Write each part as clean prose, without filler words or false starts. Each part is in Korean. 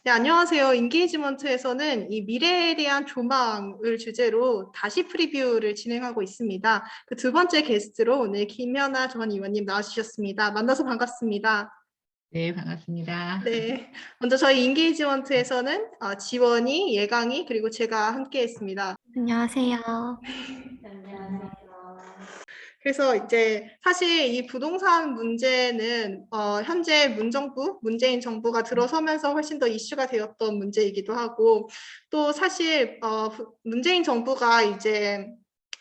네, 안녕하세요. 인게이지먼트에서는 이 미래에 대한 조망을 주제로 다시 프리뷰를 진행하고 있습니다. 그 두 번째 게스트로 오늘 김연아 전 의원님 나와주셨습니다. 만나서 반갑습니다. 네, 반갑습니다. 네, 먼저 저희 인게이지먼트에서는 지원이, 예강이, 그리고 제가 함께 했습니다. 안녕하세요. 그래서 이제 사실 이 부동산 문제는 현재 문재인 정부가 들어서면서 훨씬 더 이슈가 되었던 문제이기도 하고, 또 사실 문재인 정부가 이제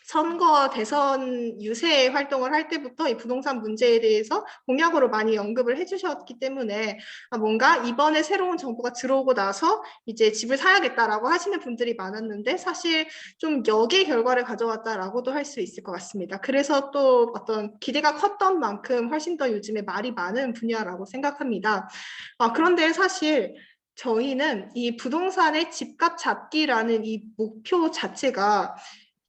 선거 대선 유세 활동을 할 때부터 이 부동산 문제에 대해서 공약으로 많이 언급을 해주셨기 때문에 뭔가 이번에 새로운 정부가 들어오고 나서 이제 집을 사야겠다라고 하시는 분들이 많았는데, 사실 좀 역의 결과를 가져왔다라고도 할 수 있을 것 같습니다. 그래서 또 어떤 기대가 컸던 만큼 훨씬 더 요즘에 말이 많은 분야라고 생각합니다. 그런데 사실 저희는 이 부동산의 집값 잡기라는 이 목표 자체가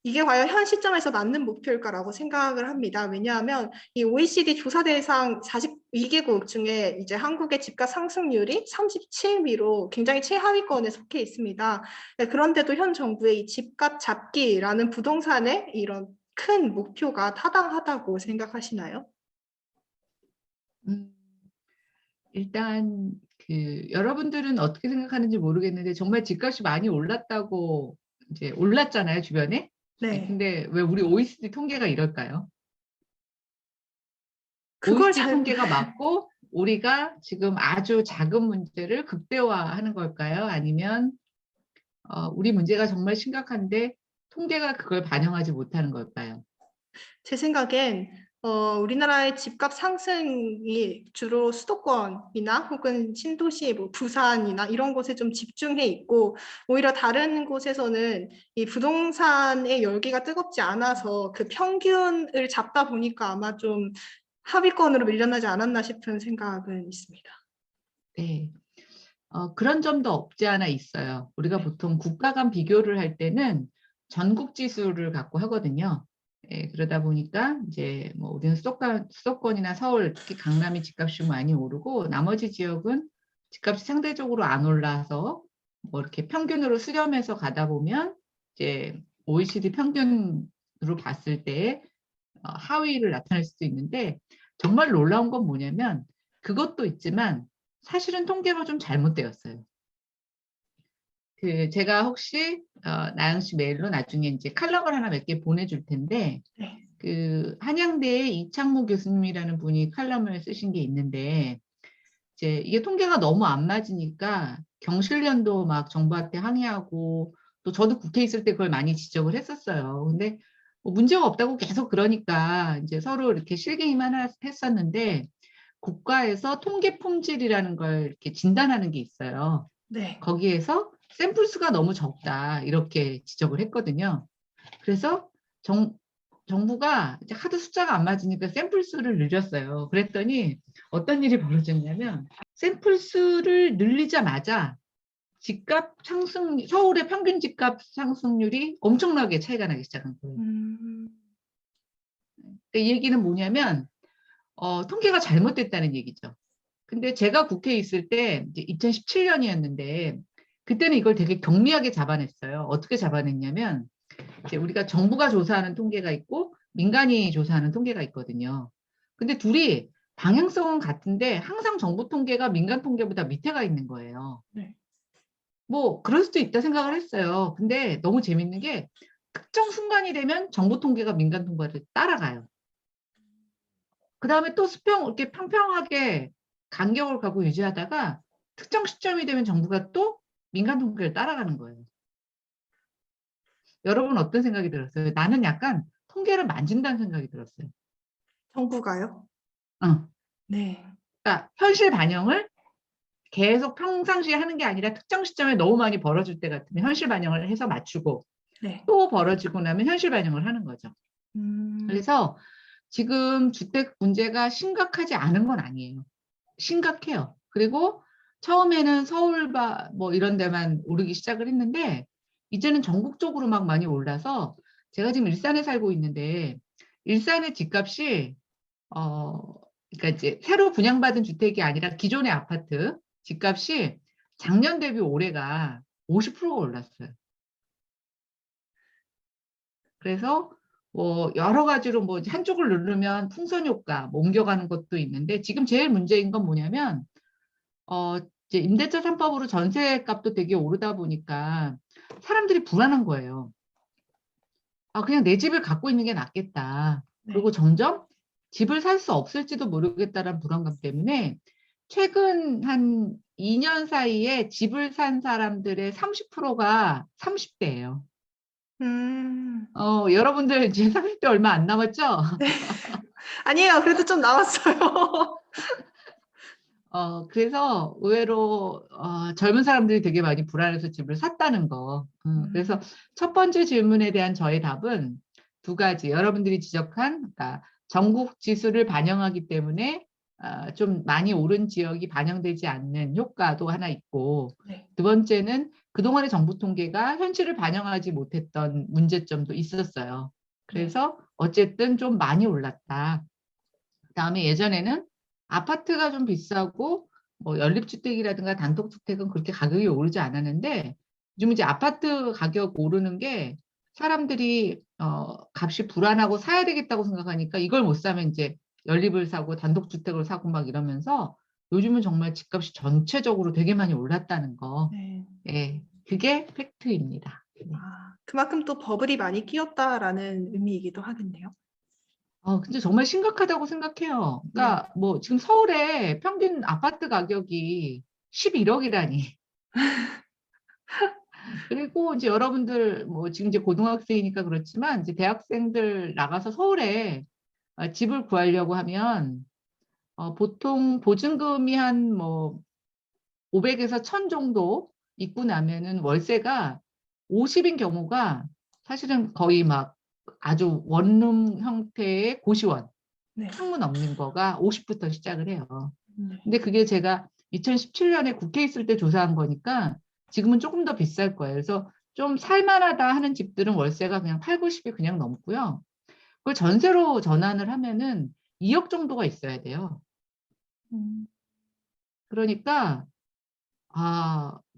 이게 과연 현 시점에서 맞는 목표일까라고 생각을 합니다. 왜냐하면 이 OECD 조사 대상 42개국 중에 이제 한국의 집값 상승률이 37위로 굉장히 최하위권에 속해 있습니다. 그런데도 현 정부의 이 집값 잡기라는 부동산의 이런 큰 목표가 타당하다고 생각하시나요? 일단 여러분들은 어떻게 생각하는지 모르겠는데 정말 집값이 많이 올랐다고 이제 올랐잖아요, 주변에. 네. 근데 왜 우리 OECD 통계가 이럴까요? 그걸 OECD 통계가 맞고 우리가 지금 아주 작은 문제를 극대화하는 걸까요? 아니면 우리 문제가 정말 심각한데 통계가 그걸 반영하지 못하는 걸까요? 제 생각엔 우리나라의 집값 상승이 주로 수도권이나 혹은 신도시, 뭐 부산이나 이런 곳에 좀 집중해 있고, 오히려 다른 곳에서는 이 부동산의 열기가 뜨겁지 않아서 그 평균을 잡다 보니까 아마 좀 하위권으로 밀려나지 않았나 싶은 생각은 있습니다. 네. 그런 점도 없지 않아 있어요. 우리가 보통 국가 간 비교를 할 때는 전국 지수를 갖고 하거든요. 예, 그러다 보니까 이제 뭐 우리는 수도권이나 서울, 특히 강남이 집값이 많이 오르고 나머지 지역은 집값이 상대적으로 안 올라서 뭐 이렇게 평균으로 수렴해서 가다 보면 이제 OECD 평균으로 봤을 때 하위를 나타낼 수도 있는데, 정말 놀라운 건 뭐냐면 그것도 있지만 사실은 통계가 좀 잘못되었어요. 제가 혹시 나영 씨 메일로 나중에 이제 칼럼을 하나 몇 개 보내줄 텐데, 네. 한양대의 이창무 교수님이라는 분이 칼럼을 쓰신 게 있는데, 이제 이게 통계가 너무 안 맞으니까 경실련도 막 정부한테 항의하고, 또 저도 국회에 있을 때 그걸 많이 지적을 했었어요. 근데 뭐 문제가 없다고 계속 그러니까 이제 서로 이렇게 실갱이만 했었는데, 국가에서 통계 품질이라는 걸 이렇게 진단하는 게 있어요. 네. 거기에서 샘플 수가 너무 적다 이렇게 지적을 했거든요. 그래서 정부가 이제 하도 숫자가 안 맞으니까 샘플 수를 늘렸어요. 그랬더니 어떤 일이 벌어졌냐면 샘플 수를 늘리자마자 집값 상승, 서울의 평균 집값 상승률이 엄청나게 차이가 나기 시작한 거예요. 이 얘기는 뭐냐면 통계가 잘못됐다는 얘기죠. 근데 제가 국회에 있을 때 이제 2017년이었는데 그때는 이걸 되게 경미하게 잡아냈어요. 어떻게 잡아냈냐면 이제 우리가 정부가 조사하는 통계가 있고 민간이 조사하는 통계가 있거든요. 근데 둘이 방향성은 같은데 항상 정부 통계가 민간 통계보다 밑에 가 있는 거예요. 네. 뭐 그럴 수도 있다 생각을 했어요. 근데 너무 재밌는 게 특정 순간이 되면 정부 통계가 민간 통계를 따라가요. 그 다음에 또 수평 이렇게 평평하게 간격을 갖고 유지하다가 특정 시점이 되면 정부가 또 민간 통계를 따라가는 거예요. 여러분 어떤 생각이 들었어요? 나는 약간 통계를 만진다는 생각이 들었어요. 정부가요? 네. 그러니까 현실 반영을 계속 평상시에 하는 게 아니라 특정 시점에 너무 많이 벌어질 때 같으면 현실 반영을 해서 맞추고, 네. 또 벌어지고 나면 현실 반영을 하는 거죠. 그래서 지금 주택 문제가 심각하지 않은 건 아니에요. 심각해요. 그리고 처음에는 서울 뭐 이런 데만 오르기 시작을 했는데 이제는 전국적으로 막 많이 올라서, 제가 지금 일산에 살고 있는데 일산의 집값이 그러니까 이제 새로 분양받은 주택이 아니라 기존의 아파트 집값이 작년 대비 올해가 50%가 올랐어요. 그래서 뭐 여러 가지로 뭐 한쪽을 누르면 풍선 효과, 뭐 옮겨가는 것도 있는데 지금 제일 문제인 건 뭐냐면 이제 임대차 3법으로 전세값도 되게 오르다 보니까 사람들이 불안한 거예요. 아, 그냥 내 집을 갖고 있는 게 낫겠다. 그리고 네. 점점 집을 살 수 없을지도 모르겠다라는 불안감 때문에 최근 한 2년 사이에 집을 산 사람들의 30%가 30대예요. 음. 여러분들 이제 30대 얼마 안 남았죠? 아니에요. 그래도 좀 나왔어요. 그래서 의외로 젊은 사람들이 되게 많이 불안해서 집을 샀다는 거. 그래서 첫 번째 질문에 대한 저의 답은 두 가지. 여러분들이 지적한 그러니까 전국 지수를 반영하기 때문에 좀 많이 오른 지역이 반영되지 않는 효과도 하나 있고 네. 두 번째는 그동안의 정부 통계가 현실을 반영하지 못했던 문제점도 있었어요. 네. 그래서 어쨌든 좀 많이 올랐다. 그다음에 예전에는 아파트가 좀 비싸고 뭐 연립주택이라든가 단독주택은 그렇게 가격이 오르지 않았는데 요즘 이제 아파트 가격 오르는 게 사람들이 값이 불안하고 사야 되겠다고 생각하니까 이걸 못 사면 이제 연립을 사고 단독주택을 사고 막 이러면서 요즘은 정말 집값이 전체적으로 되게 많이 올랐다는 거. 네. 예, 그게 팩트입니다. 네. 그만큼 또 버블이 많이 끼었다라는 의미이기도 하겠네요. 근데 정말 심각하다고 생각해요. 네. 그러니까 뭐 지금 서울에 평균 아파트 가격이 11억이라니. 그리고 이제 여러분들 뭐 지금 이제 고등학생이니까 그렇지만 이제 대학생들 나가서 서울에 집을 구하려고 하면 보통 보증금이 한 뭐 500에서 1000 정도 있고 나면은 월세가 50인 경우가 사실은 거의 막 아주 원룸 형태의 고시원. 네. 창문 없는 거가 50부터 시작을 해요. 네. 근데 그게 제가 2017년에 국회에 있을 때 조사한 거니까 지금은 조금 더 비쌀 거예요. 그래서 좀 살만하다 하는 집들은 월세가 그냥 8, 90이 그냥 넘고요. 그걸 전세로 전환을 하면은 2억 정도가 있어야 돼요. 음. 그러니까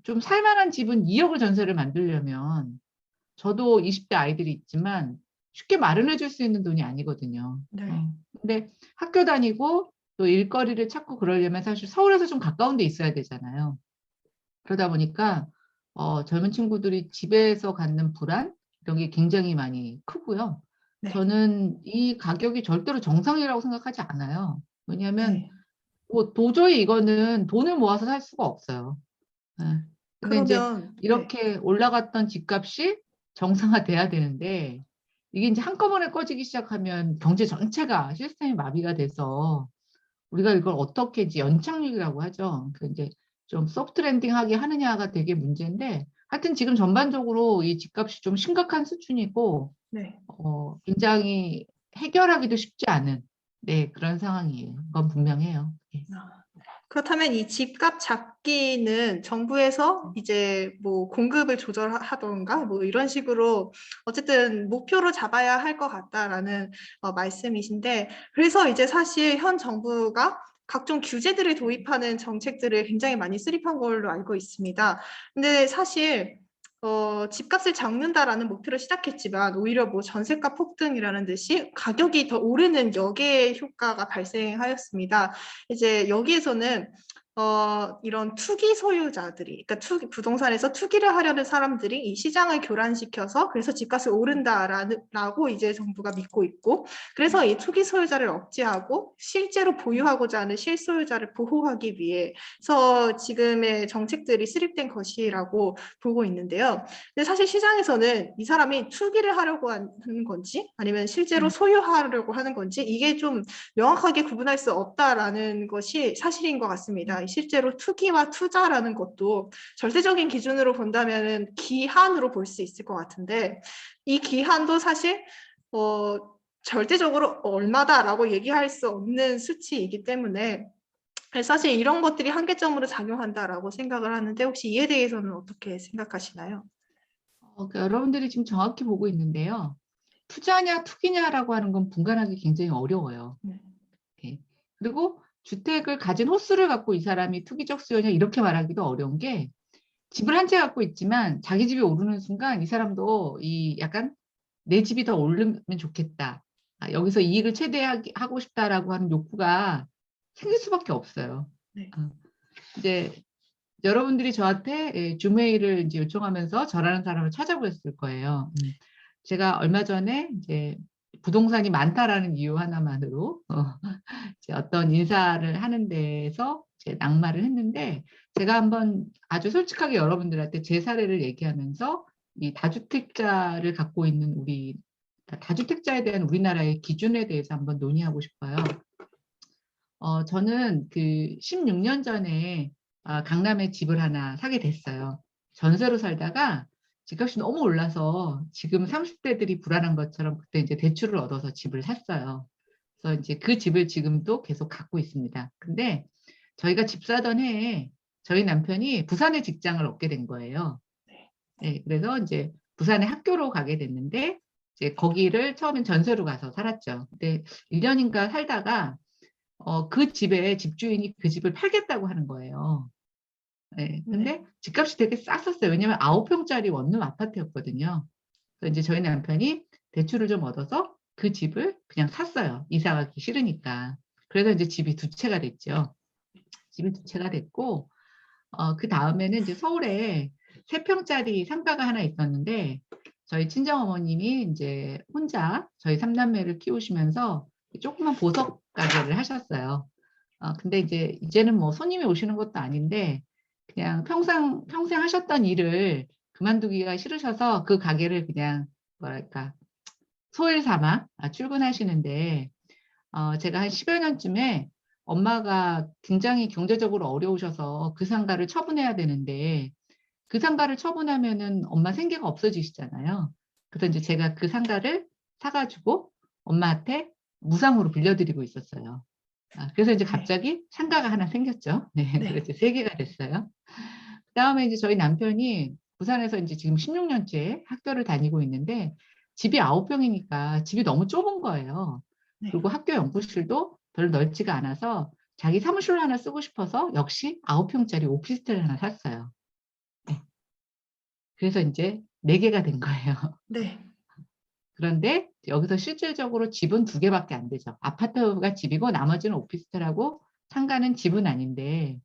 좀 살만한 집은 2억을 전세를 만들려면 저도 20대 아이들이 있지만 쉽게 마련해 줄 수 있는 돈이 아니거든요. 네. 근데 학교 다니고 또 일거리를 찾고 그러려면 사실 서울에서 좀 가까운 데 있어야 되잖아요. 그러다 보니까 젊은 친구들이 집에서 갖는 불안 이런 게 굉장히 많이 크고요. 네. 저는 이 가격이 절대로 정상이라고 생각하지 않아요. 왜냐하면 네. 뭐 도저히 이거는 돈을 모아서 살 수가 없어요. 예. 근데 이제 그러면 네. 이렇게 올라갔던 집값이 정상화돼야 되는데 이게 이제 한꺼번에 꺼지기 시작하면 경제 전체가 시스템이 마비가 돼서 우리가 이걸 어떻게 이제 연착륙이라고 하죠. 그 이제 좀 소프트 랜딩하게 하느냐가 되게 문제인데 하여튼 지금 전반적으로 이 집값이 좀 심각한 수준이고 네. 굉장히 해결하기도 쉽지 않은 네, 그런 상황이에요. 그건 분명해요. 예. 그렇다면 이 집값 잡기는 정부에서 이제 뭐 공급을 조절하던가 뭐 이런 식으로 어쨌든 목표로 잡아야 할 것 같다라는 말씀이신데 그래서 이제 사실 현 정부가 각종 규제들을 도입하는 정책들을 굉장히 많이 수립한 걸로 알고 있습니다. 근데 사실 집값을 잡는다라는 목표로 시작했지만 오히려 뭐 전세가 폭등이라는 듯이 가격이 더 오르는 역의 효과가 발생하였습니다. 이제 여기에서는 이런 투기 소유자들이, 그러니까 부동산에서 투기를 하려는 사람들이 이 시장을 교란시켜서 그래서 집값이 오른다라고 이제 정부가 믿고 있고, 그래서 이 투기 소유자를 억제하고 실제로 보유하고자 하는 실소유자를 보호하기 위해서 지금의 정책들이 수립된 것이라고 보고 있는데요. 근데 사실 시장에서는 이 사람이 투기를 하려고 하는 건지 아니면 실제로 소유하려고 하는 건지 이게 좀 명확하게 구분할 수 없다라는 것이 사실인 것 같습니다. 실제로 투기와 투자라는 것도 절대적인 기준으로 본다면 기한으로 볼 수 있을 것 같은데 이 기한도 사실 절대적으로 얼마다라고 얘기할 수 없는 수치이기 때문에 사실 이런 것들이 한계점으로 작용한다라고 생각을 하는데 혹시 이에 대해서는 어떻게 생각하시나요? 그러니까 여러분들이 지금 정확히 보고 있는데요. 투자냐 투기냐라고 하는 건 분간하기 굉장히 어려워요. 네. 예. 그리고 주택을 가진 호수를 갖고 이 사람이 투기적 수요냐 이렇게 말하기도 어려운 게 집을 한 채 갖고 있지만 자기 집이 오르는 순간 이 사람도 이 약간 내 집이 더 오르면 좋겠다. 여기서 이익을 최대하고 싶다라고 하는 욕구가 생길 수밖에 없어요. 네. 이제 여러분들이 저한테 줌회의를 이제 요청하면서 저라는 사람을 찾아보셨을 거예요. 제가 얼마 전에 이제 부동산이 많다라는 이유 하나만으로 이제 어떤 인사를 하는 데에서 이제 낙마를 했는데 제가 한번 아주 솔직하게 여러분들한테 제 사례를 얘기하면서 이 다주택자를 갖고 있는 다주택자에 대한 우리나라의 기준에 대해서 한번 논의하고 싶어요. 저는 그 16년 전에 강남에 집을 하나 사게 됐어요. 전세로 살다가 집값이 너무 올라서 지금 30대들이 불안한 것처럼 그때 이제 대출을 얻어서 집을 샀어요. 그래서 이제 그 집을 지금도 계속 갖고 있습니다. 근데 저희가 집 사던 해에 저희 남편이 부산에 직장을 얻게 된 거예요. 네, 그래서 이제 부산에 학교로 가게 됐는데 이제 거기를 처음엔 전세로 가서 살았죠. 근데 1년인가 살다가 그 집에 집주인이 그 집을 팔겠다고 하는 거예요. 네, 근데 집값이 되게 쌌었어요. 왜냐면 9평짜리 원룸 아파트였거든요. 그래서 이제 저희 남편이 대출을 좀 얻어서 그 집을 그냥 샀어요. 이사 가기 싫으니까. 그래서 이제 집이 두 채가 됐죠. 집이 두 채가 됐고, 그 다음에는 이제 서울에 3평짜리 상가가 하나 있었는데, 저희 친정어머님이 이제 혼자 저희 3남매를 키우시면서 조그만 보석 가게를 하셨어요. 근데 이제는 뭐 손님이 오시는 것도 아닌데, 그냥 평생 하셨던 일을 그만두기가 싫으셔서 그 가게를 그냥 뭐랄까 소일 삼아 출근하시는데 제가 한 10여 년쯤에 엄마가 굉장히 경제적으로 어려우셔서 그 상가를 처분해야 되는데 그 상가를 처분하면은 엄마 생계가 없어지시잖아요. 그래서 이제 제가 그 상가를 사가지고 엄마한테 무상으로 빌려드리고 있었어요. 그래서 이제 갑자기 상가가 하나 생겼죠. 네, 그래서 3개가 됐어요. 그다음에 이제 저희 남편이 부산에서 이제 지금 16년째 학교를 다니고 있는데 집이 9평이니까 집이 너무 좁은 거예요. 그리고 학교 연구실도 별로 넓지가 않아서 자기 사무실로 하나 쓰고 싶어서 역시 9평짜리 오피스텔 하나 샀어요. 네. 그래서 이제 4개가 된 거예요. 네. 그런데 여기서 실질적으로 집은 2개밖에 안 되죠. 아파트가 집이고 나머지는 오피스텔하고 상가는 집은 아닌데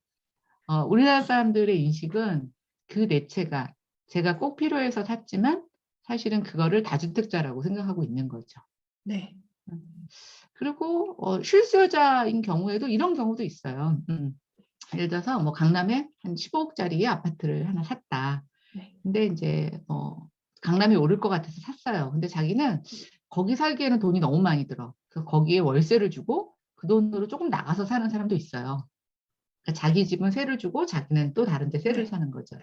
우리나라 사람들의 인식은 그 4채가 제가 꼭 필요해서 샀지만 사실은 그거를 다주택자라고 생각하고 있는 거죠. 네. 그리고 실수요자인 경우에도 이런 경우도 있어요. 예를 들어서 뭐 강남에 한 15억짜리 아파트를 하나 샀다. 근데 이제 강남이 오를 것 같아서 샀어요. 근데 자기는 거기 살기에는 돈이 너무 많이 들어. 그래서 거기에 월세를 주고 그 돈으로 조금 나가서 사는 사람도 있어요. 그러니까 자기 집은 세를 주고 자기는 또 다른 데 세를 사는 거죠.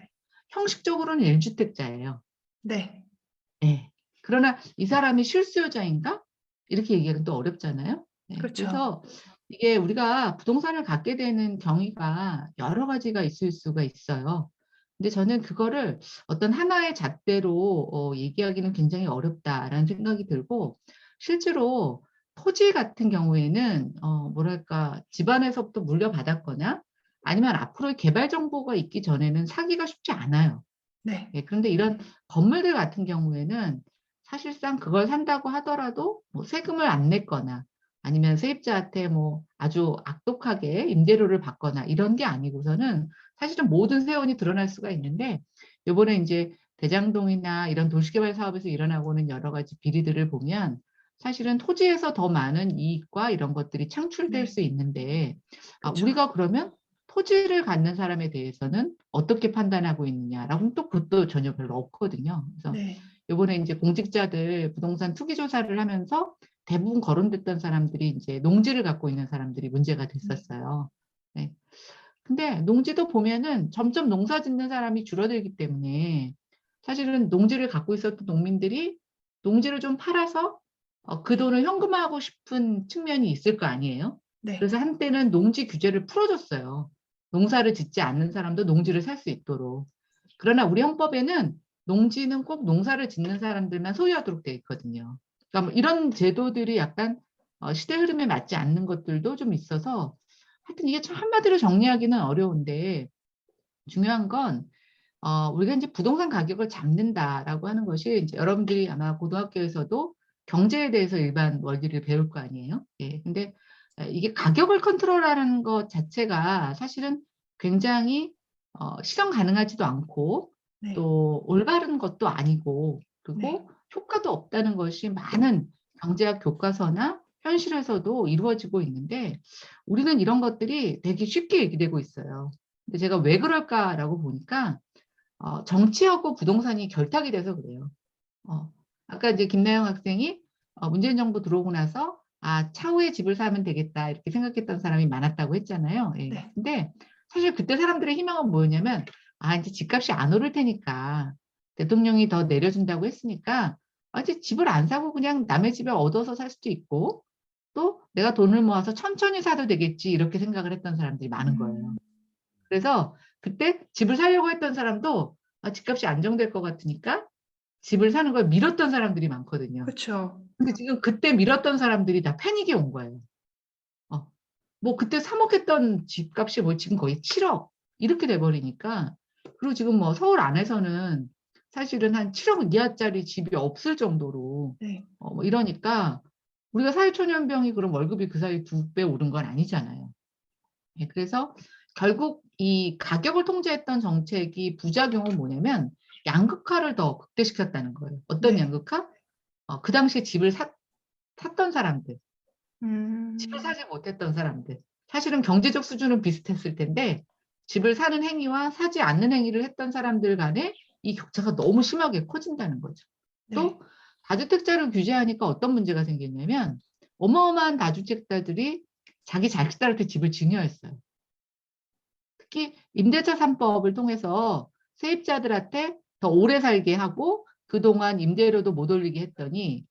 형식적으로는 1주택자예요. 네. 네. 그러나 이 사람이 실수요자인가? 이렇게 얘기하기는 또 어렵잖아요. 네. 그렇죠. 그래서 이게 우리가 부동산을 갖게 되는 경위가 여러 가지가 있을 수가 있어요. 근데 저는 그거를 어떤 하나의 잣대로 얘기하기는 굉장히 어렵다라는 생각이 들고 실제로 토지 같은 경우에는 뭐랄까 집안에서부터 물려받았거나 아니면 앞으로의 개발 정보가 있기 전에는 사기가 쉽지 않아요. 네. 네, 그런데 이런 건물들 같은 경우에는 사실상 그걸 산다고 하더라도 뭐 세금을 안 냈거나 아니면 세입자한테 뭐 아주 악독하게 임대료를 받거나 이런 게 아니고서는 사실은 모든 세원이 드러날 수가 있는데 이번에 이제 대장동이나 이런 도시개발 사업에서 일어나고는 여러 가지 비리들을 보면 사실은 토지에서 더 많은 이익과 이런 것들이 창출될 수 있는데 우리가 그러면 토지를 갖는 사람에 대해서는 어떻게 판단하고 있느냐라고는 또 그것도 전혀 별로 없거든요. 그래서 이번에 이제 공직자들 부동산 투기 조사를 하면서 대부분 거론됐던 사람들이 이제 농지를 갖고 있는 사람들이 문제가 됐었어요. 네. 근데 농지도 보면은 점점 농사 짓는 사람이 줄어들기 때문에 사실은 농지를 갖고 있었던 농민들이 농지를 좀 팔아서 그 돈을 현금화하고 싶은 측면이 있을 거 아니에요. 그래서 한때는 농지 규제를 풀어줬어요. 농사를 짓지 않는 사람도 농지를 살 수 있도록. 그러나 우리 헌법에는 농지는 꼭 농사를 짓는 사람들만 소유하도록 되어 있거든요. 그러니까 뭐 이런 제도들이 약간 시대 흐름에 맞지 않는 것들도 좀 있어서 하여튼 이게 참 한마디로 정리하기는 어려운데 중요한 건 우리가 이제 부동산 가격을 잡는다라고 하는 것이 이제 여러분들이 아마 고등학교에서도 경제에 대해서 일반 원리를 배울 거 아니에요. 예. 근데 이게 가격을 컨트롤하는 것 자체가 사실은 굉장히 실현 가능하지도 않고 네. 또 올바른 것도 아니고 그리고 효과도 없다는 것이 많은 경제학 교과서나 현실에서도 이루어지고 있는데 우리는 이런 것들이 되게 쉽게 얘기되고 있어요. 근데 제가 왜 그럴까라고 보니까 정치하고 부동산이 결탁이 돼서 그래요. 아까 이제 김나영 학생이 문재인 정부 들어오고 나서 차후에 집을 사면 되겠다 이렇게 생각했던 사람이 많았다고 했잖아요. 예. 네. 근데 사실 그때 사람들의 희망은 뭐였냐면 이제 집값이 안 오를 테니까 대통령이 더 내려준다고 했으니까 이제 집을 안 사고 그냥 남의 집에 얻어서 살 수도 있고 또 내가 돈을 모아서 천천히 사도 되겠지 이렇게 생각을 했던 사람들이 많은 거예요. 그래서 그때 집을 사려고 했던 사람도 집값이 안정될 것 같으니까 집을 사는 걸 미뤘던 사람들이 많거든요. 그렇죠. 근데 지금 그때 미뤘던 사람들이 다 패닉이 온 거예요. 뭐 그때 3억 했던 집값이 뭐 지금 거의 7억 이렇게 돼버리니까 그리고 지금 뭐 서울 안에서는 사실은 한 7억 이하짜리 집이 없을 정도로 네. 뭐 이러니까 우리가 사회초년병이 그럼 월급이 그 사이 2배 오른 건 아니잖아요. 예, 그래서 결국 이 가격을 통제했던 정책이 부작용은 뭐냐면 양극화를 더 극대시켰다는 거예요. 어떤 네. 양극화? 그 당시에 집을 샀던 사람들, 집을 음. 사지 못했던 사람들. 사실은 경제적 수준은 비슷했을 텐데 집을 사는 행위와 사지 않는 행위를 했던 사람들 간에 이 격차가 너무 심하게 커진다는 거죠. 네. 또 다주택자를 규제하니까 어떤 문제가 생겼냐면 어마어마한 다주택자들이 자기 자식들한테 집을 증여했어요. 특히 임대차 3법을 통해서 세입자들한테 더 오래 살게 하고 그동안 임대료도 못 올리게 했더니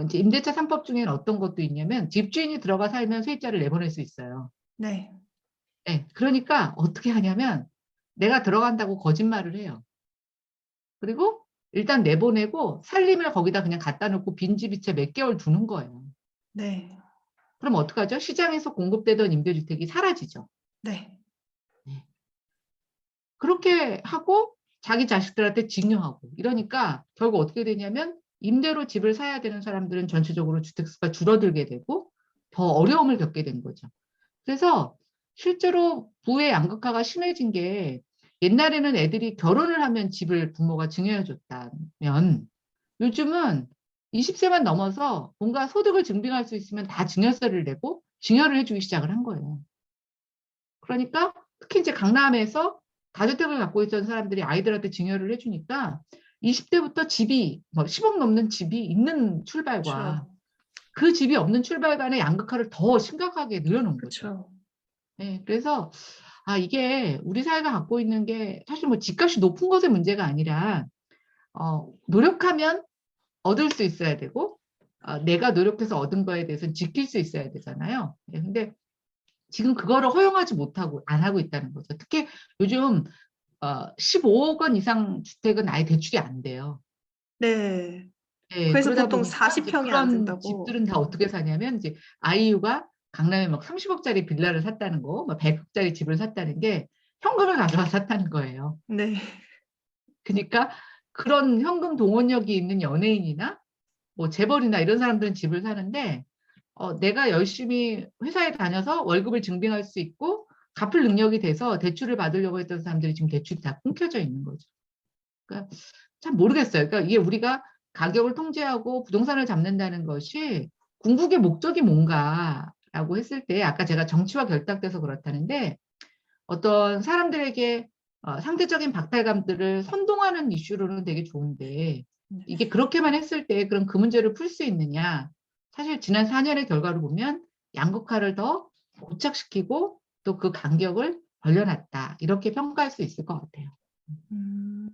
이제 임대차 3법 중에는 어떤 것도 있냐면 집주인이 들어가 살면 세입자를 내보낼 수 있어요. 네. 네, 그러니까 어떻게 하냐면 내가 들어간다고 거짓말을 해요. 그리고 일단 내보내고 살림을 거기다 그냥 갖다 놓고 빈집이 채 몇 개월 두는 거예요. 네. 그럼 어떡하죠? 시장에서 공급되던 임대주택이 사라지죠. 네. 네. 그렇게 하고 자기 자식들한테 증여하고 이러니까 결국 어떻게 되냐면 임대로 집을 사야 되는 사람들은 전체적으로 주택수가 줄어들게 되고 더 어려움을 겪게 된 거죠. 그래서 실제로 부의 양극화가 심해진 게 옛날에는 애들이 결혼을 하면 집을 부모가 증여해 줬다면 요즘은 20세만 넘어서 뭔가 소득을 증빙할 수 있으면 다 증여세를 내고 증여를 해주기 시작을 한 거예요. 그러니까 특히 이제 강남에서 다주택을 갖고 있던 사람들이 아이들한테 증여를 해주니까 20대부터 집이 뭐 10억 넘는 집이 있는 출발과 그렇죠. 그 집이 없는 출발 간의 양극화를 더 심각하게 늘어놓은 거죠. 그렇죠. 네, 그래서 이게 우리 사회가 갖고 있는 게 사실 뭐 집값이 높은 것의 문제가 아니라 노력하면 얻을 수 있어야 되고 내가 노력해서 얻은 거에 대해서는 지킬 수 있어야 되잖아요. 네, 근데 지금 그거를 허용하지 못하고 안 하고 있다는 거죠. 특히 요즘 15억 원 이상 주택은 아예 대출이 안 돼요. 네. 예, 그래서 그러다 보통 보니까 이제 40평이 안 그런 된다고. 집들은 다 어떻게 사냐면 이제 아이유가 강남에 막 30억짜리 빌라를 샀다는 거, 막 100억짜리 집을 샀다는 게 현금을 가져와 샀다는 거예요. 네. 그러니까 그런 현금 동원력이 있는 연예인이나 뭐 재벌이나 이런 사람들은 집을 사는데 내가 열심히 회사에 다녀서 월급을 증빙할 수 있고 갚을 능력이 돼서 대출을 받으려고 했던 사람들이 지금 대출이 다 끊겨져 있는 거죠. 그러니까 참 모르겠어요. 그러니까 이게 우리가 가격을 통제하고 부동산을 잡는다는 것이 궁극의 목적이 뭔가라고 했을 때 아까 제가 정치와 결탁돼서 그렇다는데 어떤 사람들에게 상대적인 박탈감들을 선동하는 이슈로는 되게 좋은데 네. 이게 그렇게만 했을 때 그럼 그 문제를 풀 수 있느냐? 사실 지난 4년의 결과를 보면 양극화를 더 고착시키고 또 그 간격을 벌려놨다. 이렇게 평가할 수 있을 것 같아요. 음.